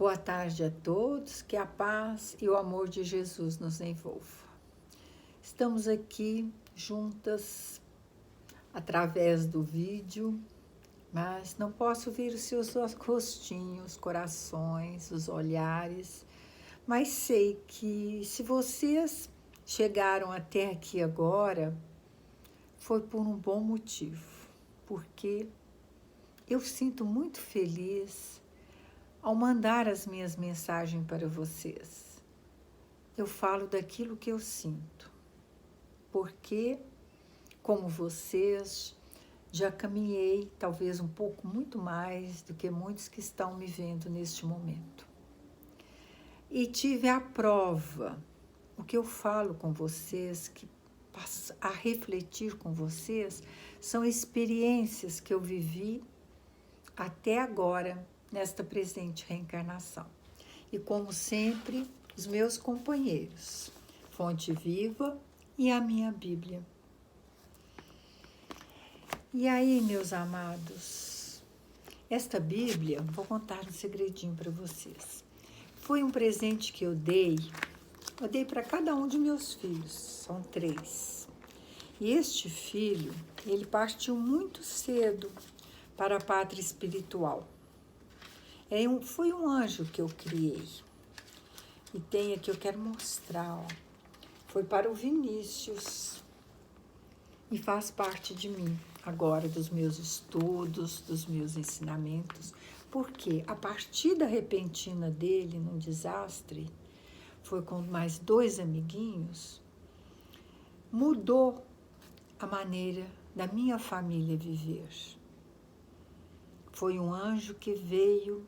Boa tarde a todos, que a paz e o amor de Jesus nos envolva. Estamos aqui juntas através do vídeo, mas não posso ver os seus rostinhos, corações, os olhares, mas sei que se vocês chegaram até aqui agora, foi por um bom motivo, porque eu sinto muito feliz ao mandar as minhas mensagens para vocês. Eu falo daquilo que eu sinto, porque, como vocês, já caminhei talvez um pouco muito mais do que muitos que estão me vendo neste momento. E tive a prova, o que eu falo com vocês, que passa a refletir com vocês, são experiências que eu vivi até agora, nesta presente reencarnação. E como sempre, os meus companheiros, Fonte Viva e a minha Bíblia. E aí, meus amados, esta Bíblia, vou contar um segredinho para vocês. Foi um presente que eu dei para cada um de meus filhos, são 3. E este filho, ele partiu muito cedo para a pátria espiritual. Foi um anjo que eu criei. E tem aqui, eu quero mostrar, ó. Foi para o Vinícius. E faz parte de mim agora, dos meus estudos, dos meus ensinamentos. Porque a partida repentina dele num desastre, foi com mais 2 amiguinhos, mudou a maneira da minha família viver. Foi um anjo que veio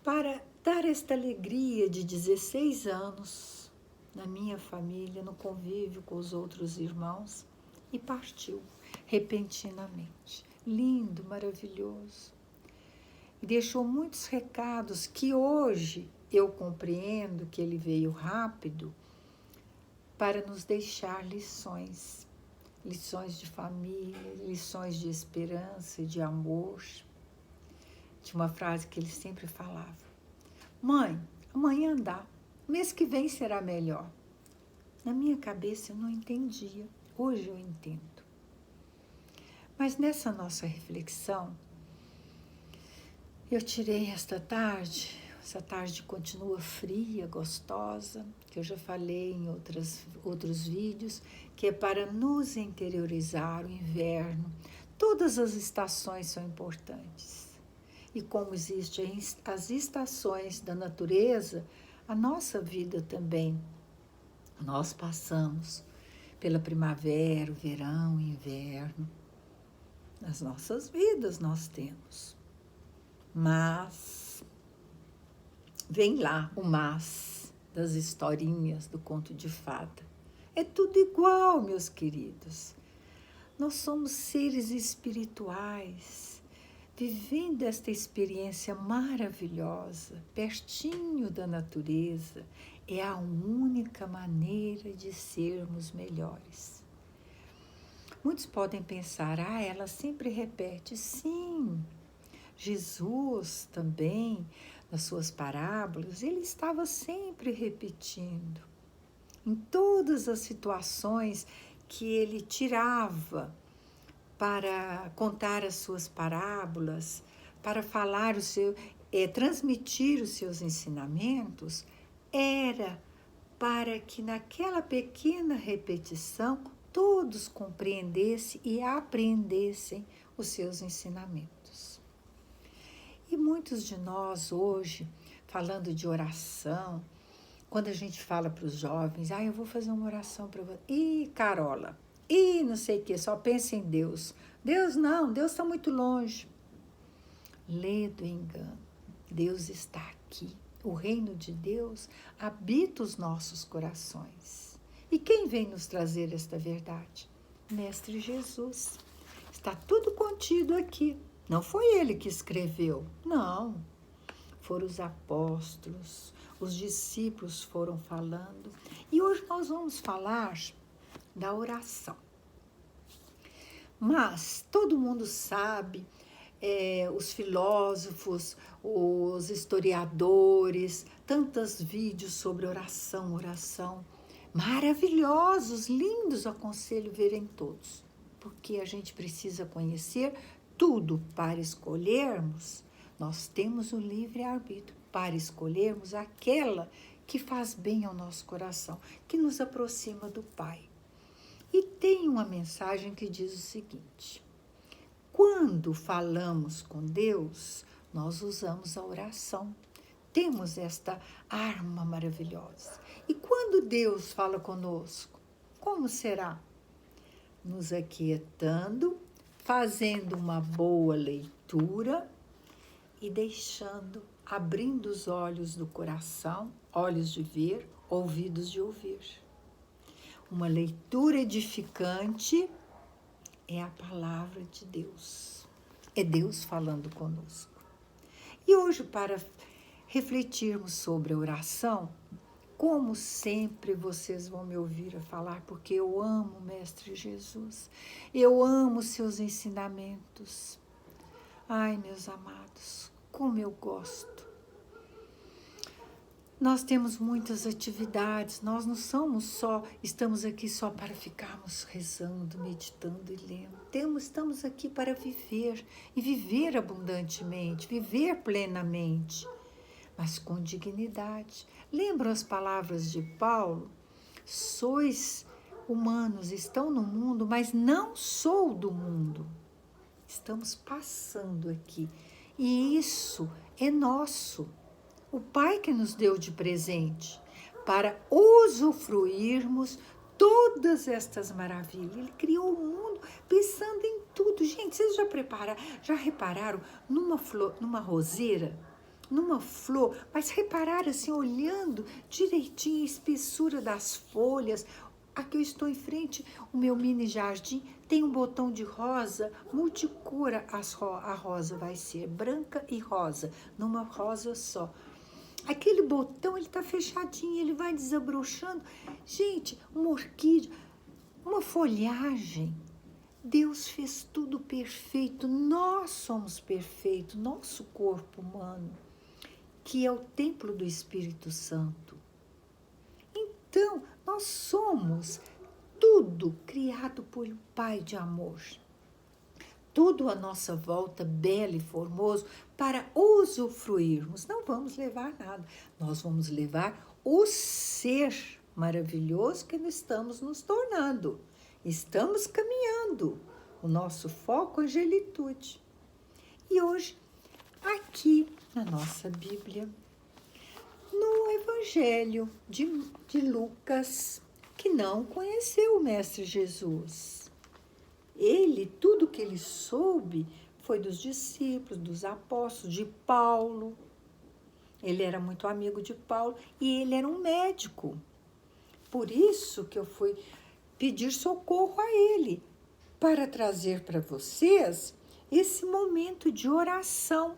para dar esta alegria de 16 anos na minha família, no convívio com os outros irmãos, e partiu repentinamente. Lindo, maravilhoso. E deixou muitos recados que hoje eu compreendo que ele veio rápido para nos deixar lições. Lições de família, lições de esperança e de amor. Tinha uma frase que ele sempre falava: mãe, amanhã dá, mês que vem será melhor. Na minha cabeça eu não entendia, hoje eu entendo. Mas nessa nossa reflexão, eu tirei essa tarde continua fria, gostosa, que eu já falei em outros vídeos, que é para nos interiorizar o inverno. Todas as estações são importantes. E como existem as estações da natureza, a nossa vida também. Nós passamos pela primavera, o verão, o inverno. Nas nossas vidas nós temos. Mas, vem lá o mas das historinhas do conto de fada. É tudo igual, meus queridos. Nós somos seres espirituais, vivendo esta experiência maravilhosa, pertinho da natureza, é a única maneira de sermos melhores. Muitos podem pensar, ela sempre repete. Sim, Jesus também, nas suas parábolas, ele estava sempre repetindo. Em todas as situações que ele tirava para contar as suas parábolas, para falar transmitir os seus ensinamentos, era para que naquela pequena repetição todos compreendessem e aprendessem os seus ensinamentos. E muitos de nós hoje, falando de oração, quando a gente fala para os jovens, eu vou fazer uma oração para você. Carola, não sei o que, só pensa em Deus. Deus não, Deus está muito longe. Lê do engano, Deus está aqui. O reino de Deus habita os nossos corações. E quem vem nos trazer esta verdade? Mestre Jesus. Está tudo contido aqui. Não foi ele que escreveu, não. Foram os apóstolos, os discípulos foram falando. E hoje nós vamos falar da oração. Mas todo mundo sabe os filósofos, os historiadores, tantos vídeos sobre oração, maravilhosos, lindos, aconselho verem todos, porque a gente precisa conhecer tudo para escolhermos. Nós temos o livre-arbítrio para escolhermos aquela que faz bem ao nosso coração, que nos aproxima do Pai. E tem uma mensagem que diz o seguinte: quando falamos com Deus, nós usamos a oração. Temos esta arma maravilhosa. E quando Deus fala conosco, como será? Nos aquietando, fazendo uma boa leitura e deixando, abrindo os olhos do coração, olhos de ver, ouvidos de ouvir. Uma leitura edificante é a palavra de Deus. É Deus falando conosco. E hoje, para refletirmos sobre a oração, como sempre vocês vão me ouvir a falar, porque eu amo o Mestre Jesus. Eu amo seus ensinamentos. Ai, meus amados, como eu gosto. Nós temos muitas atividades, nós não estamos aqui só para ficarmos rezando, meditando e lendo. Estamos aqui para viver, e viver abundantemente, viver plenamente, mas com dignidade. Lembram as palavras de Paulo? Sois humanos, estão no mundo, mas não sou do mundo. Estamos passando aqui, e isso é nosso. O Pai que nos deu de presente para usufruirmos todas estas maravilhas. Ele criou o mundo pensando em tudo. Gente, vocês já repararam numa flor, numa roseira, numa flor, mas repararam assim, olhando direitinho a espessura das folhas. Aqui eu estou em frente, o meu mini jardim tem um botão de rosa, multicor a rosa vai ser, branca e rosa, numa rosa só. Aquele botão, ele está fechadinho, ele vai desabrochando. Gente, uma orquídea, uma folhagem. Deus fez tudo perfeito. Nós somos perfeitos, nosso corpo humano, que é o templo do Espírito Santo. Então, nós somos tudo criado por Pai de amor. Tudo à nossa volta, belo e formoso, para usufruirmos. Não vamos levar nada, nós vamos levar o ser maravilhoso que estamos nos tornando. Estamos caminhando, o nosso foco é angelitude. E hoje, aqui na nossa Bíblia, no Evangelho de Lucas, que não conheceu o Mestre Jesus. Tudo que ele soube foi dos discípulos, dos apóstolos, de Paulo. Ele era muito amigo de Paulo e ele era um médico. Por isso que eu fui pedir socorro a ele, para trazer para vocês esse momento de oração,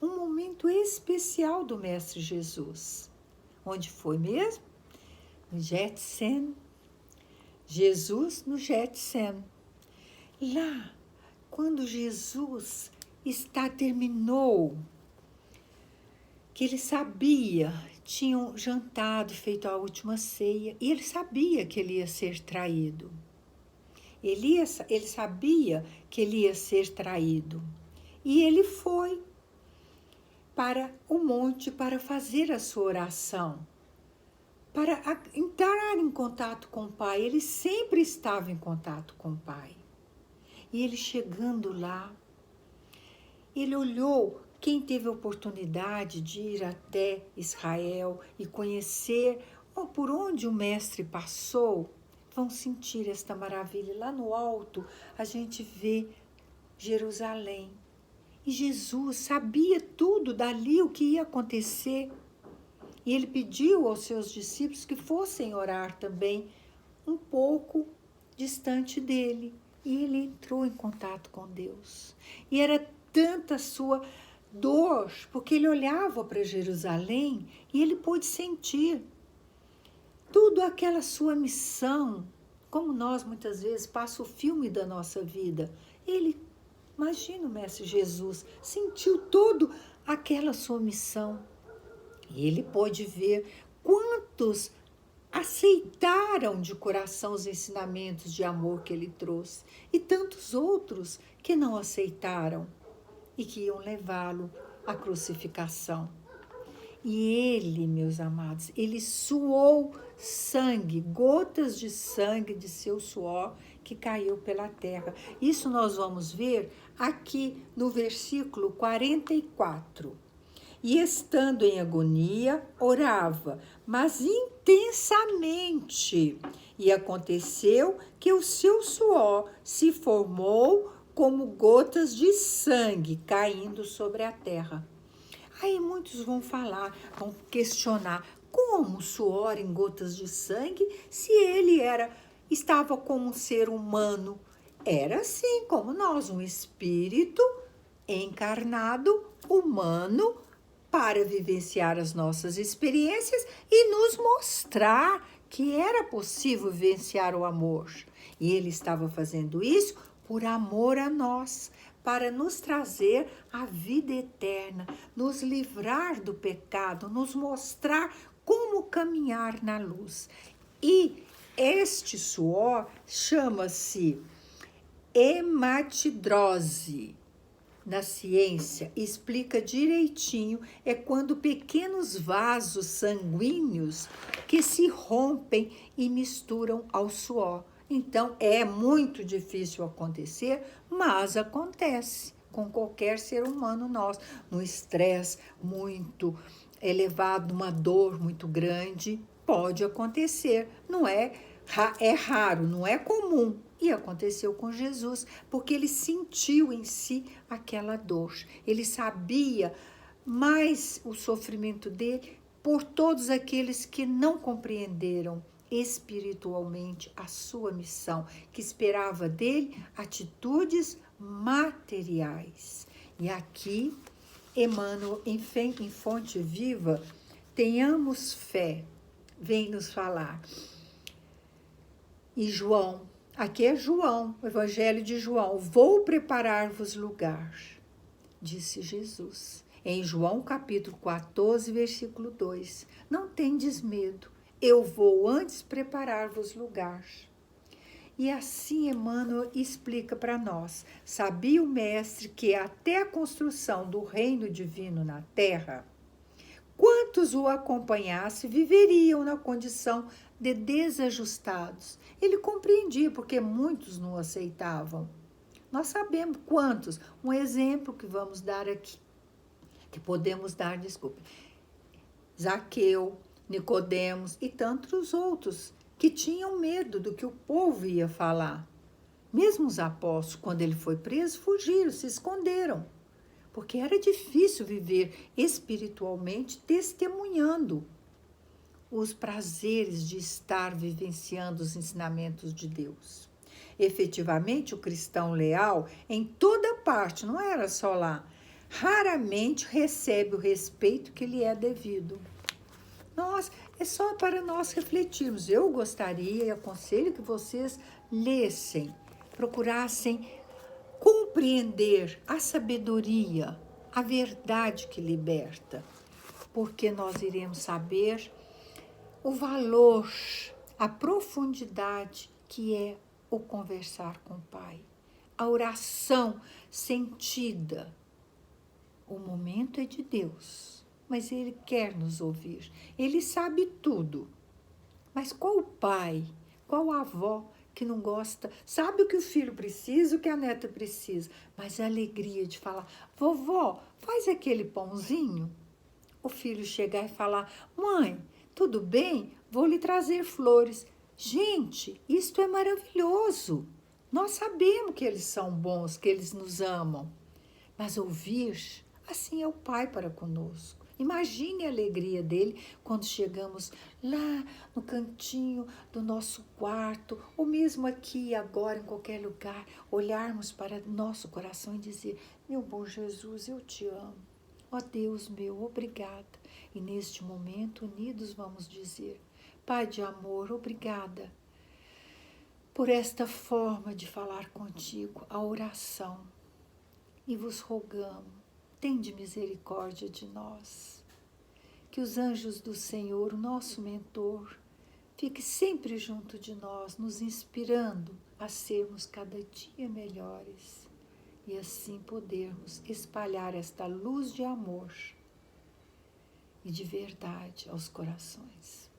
um momento especial do Mestre Jesus. Onde foi mesmo? No Getsemane. Jesus no Getsemane. Lá, quando Jesus terminou, que ele sabia, tinham jantado, feito a última ceia, e ele sabia que ele ia ser traído. Ele sabia que ele ia ser traído. E ele foi para o monte para fazer a sua oração, para entrar em contato com o Pai. Ele sempre estava em contato com o Pai. E ele chegando lá, ele olhou. Quem teve a oportunidade de ir até Israel e conhecer por onde o Mestre passou, vão sentir esta maravilha. Lá no alto, a gente vê Jerusalém. E Jesus sabia tudo dali, o que ia acontecer. E ele pediu aos seus discípulos que fossem orar também um pouco distante dele. E ele entrou em contato com Deus. E era tanta sua dor, porque ele olhava para Jerusalém e ele pôde sentir tudo aquela sua missão, como nós muitas vezes passa o filme da nossa vida. Ele Imagina o Mestre Jesus, sentiu toda aquela sua missão. E ele pôde ver quantos aceitaram de coração os ensinamentos de amor que ele trouxe, e tantos outros que não aceitaram e que iam levá-lo à crucificação. E ele, meus amados, ele suou sangue, gotas de sangue de seu suor que caiu pela terra. Isso nós vamos ver aqui no versículo 44. E estando em agonia, orava, mas intensamente. E aconteceu que o seu suor se formou como gotas de sangue caindo sobre a terra. Aí muitos vão falar, vão questionar, como suor em gotas de sangue, se ele estava como um ser humano? Era assim como nós, um espírito encarnado, humano, para vivenciar as nossas experiências e nos mostrar que era possível vivenciar o amor. E ele estava fazendo isso por amor a nós, para nos trazer a vida eterna, nos livrar do pecado, nos mostrar como caminhar na luz. E este suor chama-se hematidrose. Na ciência, explica direitinho, é quando pequenos vasos sanguíneos que se rompem e misturam ao suor. Então, é muito difícil acontecer, mas acontece com qualquer ser humano nosso. Um estresse muito elevado, uma dor muito grande, pode acontecer. Não é, é raro, não é comum. E aconteceu com Jesus, porque ele sentiu em si aquela dor. Ele sabia mais o sofrimento dele por todos aqueles que não compreenderam espiritualmente a sua missão, que esperava dele atitudes materiais. E aqui, Emmanuel, em Fonte Viva, tenhamos fé, vem nos falar. E João, aqui é João, o Evangelho de João. Vou preparar-vos lugar, disse Jesus. Em João capítulo 14, versículo 2. Não tendes medo, eu vou antes preparar-vos lugar. E assim Emmanuel explica para nós. Sabia o Mestre que até a construção do reino divino na terra, quantos o acompanhassem viveriam na condição de desajustados. Ele compreendia porque muitos não aceitavam. Nós sabemos quantos. Um exemplo que vamos dar aqui, que podemos dar, desculpe. Zaqueu, Nicodemos e tantos outros que tinham medo do que o povo ia falar. Mesmo os apóstolos, quando ele foi preso, fugiram, se esconderam. Porque era difícil viver espiritualmente testemunhando os prazeres de estar vivenciando os ensinamentos de Deus. Efetivamente, o cristão leal, em toda parte, não era só lá, raramente recebe o respeito que lhe é devido. É só para nós refletirmos. Eu gostaria e aconselho que vocês lessem, procurassem compreender a sabedoria, a verdade que liberta, porque nós iremos saber o valor, a profundidade que é o conversar com o Pai, a oração sentida. O momento é de Deus, mas Ele quer nos ouvir. Ele sabe tudo. Mas qual pai, qual avó que não gosta, sabe o que o filho precisa, o que a neta precisa, mas a alegria de falar, vovó, faz aquele pãozinho. O filho chegar e falar, mãe, tudo bem? Vou lhe trazer flores. Gente, isto é maravilhoso. Nós sabemos que eles são bons, que eles nos amam. Mas ouvir, assim é o Pai para conosco. Imagine a alegria dele quando chegamos lá no cantinho do nosso quarto, ou mesmo aqui, agora, em qualquer lugar, olharmos para nosso coração e dizer, meu bom Jesus, eu te amo. Ó Deus meu, obrigada. E neste momento, unidos, vamos dizer, Pai de amor, obrigada por esta forma de falar contigo, a oração. e vos rogamos, tende misericórdia de nós. Que os anjos do Senhor, o nosso mentor, fique sempre junto de nós, nos inspirando a sermos cada dia melhores e assim podermos espalhar esta luz de amor e de verdade aos corações.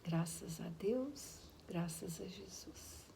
Graças a Deus, graças a Jesus.